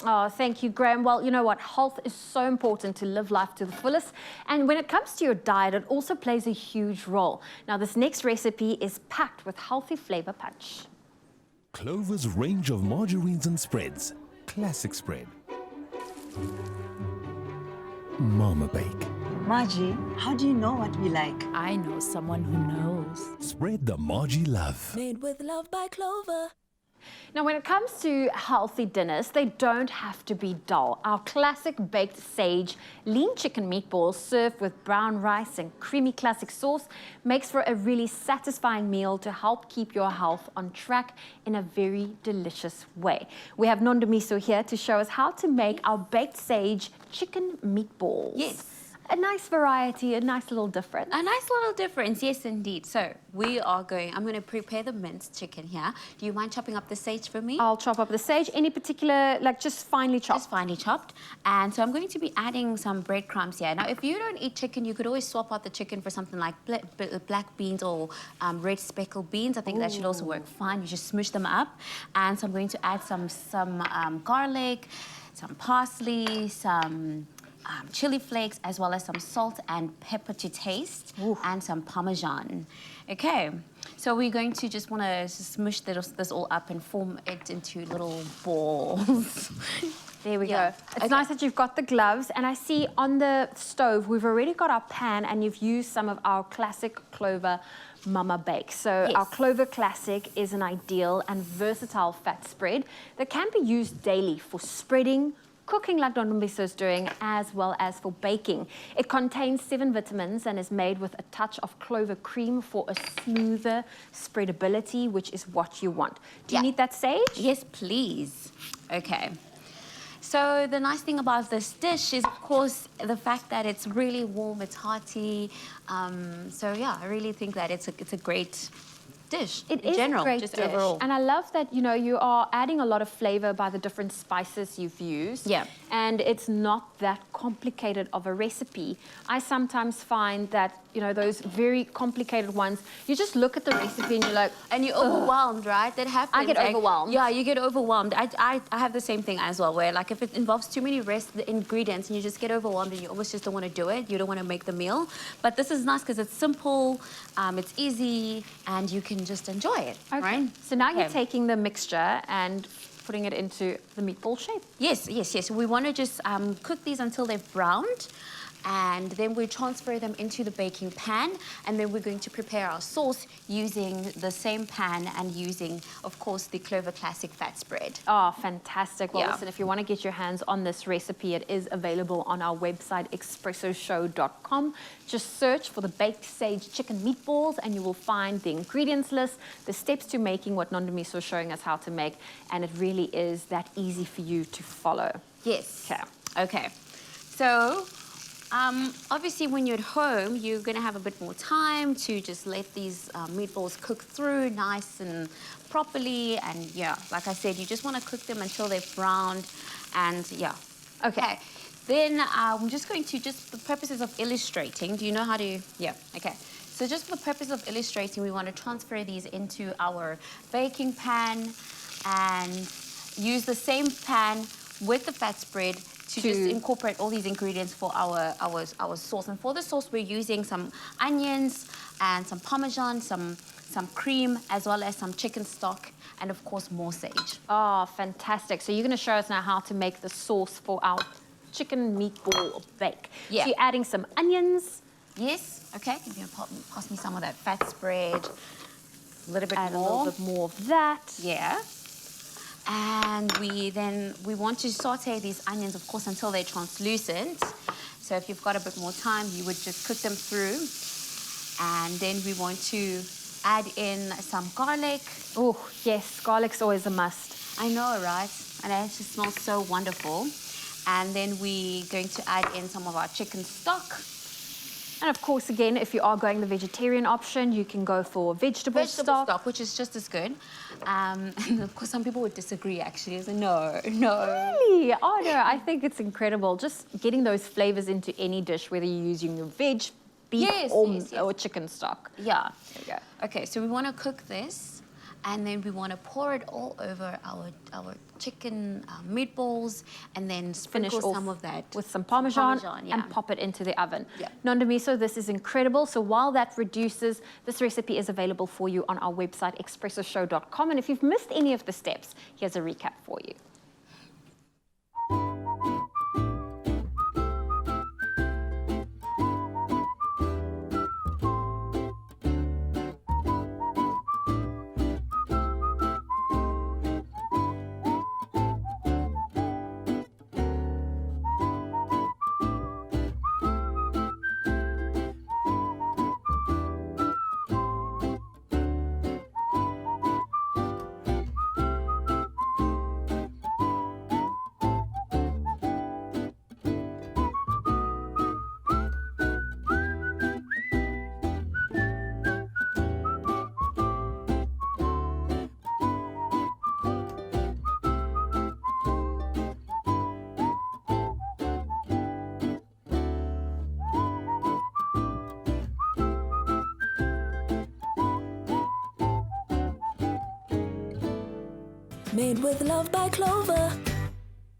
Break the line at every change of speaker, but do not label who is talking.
Oh, thank you, Graham. Well, you know what? Health is so important to live life to the fullest. And when it comes to your diet, it also plays a huge role. Now, this next recipe is packed with healthy flavor punch.
Clover's range of margarines and spreads. Classic spread. Mama Bake.
Margie, how do you know what we like?
I know someone who knows.
Spread the Margie love.
Made with love by Clover.
Now, when it comes to healthy dinners, they don't have to be dull. Our classic baked sage lean chicken meatballs served with brown rice and creamy classic sauce makes for a really satisfying meal to help keep your health on track in a very delicious way. We have Nondomiso here to show us how to make our baked sage chicken meatballs.
Yes.
A nice variety, a nice little difference.
A nice little difference, yes indeed. So I'm going to prepare the minced chicken here. Do you mind chopping up the sage for me?
I'll chop up the sage. Any particular, like just finely chopped?
Just finely chopped. And so I'm going to be adding some breadcrumbs here. Now, if you don't eat chicken, you could always swap out the chicken for something like black beans or red speckled beans. I think that should also work fine. You just smush them up. And so I'm going to add some garlic, some parsley, some chili flakes, as well as some salt and pepper to taste, and some Parmesan. Okay, so we're going to just want to smush this all up and form it into little balls.
There we go. It's nice that you've got the gloves, and I see on the stove we've already got our pan, and you've used some of our classic Clover Mama Bake. So our Clover Classic is an ideal and versatile fat spread that can be used daily for spreading, cooking like Don Mbiso is doing, as well as for baking. It contains 7 vitamins and is made with a touch of clover cream for a smoother spreadability, which is what you want. Do you need that sage?
Yes, please. Okay. So the nice thing about this dish is, of course, the fact that it's really warm, it's hearty. So yeah, I really think that it's a great dish in general,
a great
just
dish.
overall.
And I love that, you know, you are adding a lot of flavor by the different spices you've used.
Yeah.
And it's not that complicated of a recipe. I sometimes find that, you know, those very complicated ones, you just look at the recipe and you're like...
And you're overwhelmed, right? That happens.
I get overwhelmed.
Yeah, you get overwhelmed. I have the same thing as well, where like if it involves too many ingredients and you just get overwhelmed and you almost just don't want to do it, you don't want to make the meal. But this is nice because it's simple, it's easy, and you can just enjoy it, right?
So now you're taking the mixture and putting it into the meatball shape.
Yes, yes, yes. We want to just cook these until they've browned, and then we transfer them into the baking pan, and then we're going to prepare our sauce using the same pan and using, of course, the Clover Classic fat spread.
Oh, fantastic. Well, listen, if you want to get your hands on this recipe, it is available on our website, expressoshow.com. Just search for the baked sage chicken meatballs and you will find the ingredients list, the steps to making what Nondomiso is showing us how to make, and it really is that easy for you to follow.
Yes.
Okay.
Okay. So, obviously, when you're at home, you're going to have a bit more time to just let these meatballs cook through nice and properly. And yeah, like I said, you just want to cook them until they've browned. And yeah. Okay. Then I'm just going to, just for the purposes of illustrating, do you know how to? Yeah. Okay. So just for the purpose of illustrating, we want to transfer these into our baking pan and use the same pan with the fat spread to just incorporate all these ingredients for our sauce. And for the sauce, we're using some onions and some Parmesan, some cream, as well as some chicken stock, and of course, more sage.
Oh, fantastic. So you're going to show us now how to make the sauce for our chicken meatball bake.
Yeah.
So you're adding some onions.
Yes. Okay. You're going to pass me some of that fat spread. A little bit
Add
more.
a little bit more of that.
Yeah. And we want to saute these onions, of course, until they're translucent. So if you've got a bit more time, you would just cook them through. And then we want to add in some garlic.
Oh, yes, garlic's always a must.
I know, right? And it just smells so wonderful. And then we're going to add in some of our chicken stock.
And of course, again, if you are going the vegetarian option, you can go for vegetable stock,
which is just as good. And of course, some people would disagree, actually. Say, no.
Really? Oh, no, I think it's incredible. Just getting those flavors into any dish, whether you're using your veg, beef, or chicken stock.
Yeah.
There we go.
Okay, so we want to cook this. and then we want to pour it all over our chicken meatballs, and then sprinkle some of that
with some Parmesan,
yeah.
and pop it into the oven.
Yeah.
Nondamiso, this is incredible. So while that reduces, this recipe is available for you on our website, expressoshow.com. And if you've missed any of the steps, here's a recap for you.
Made with love by Clover.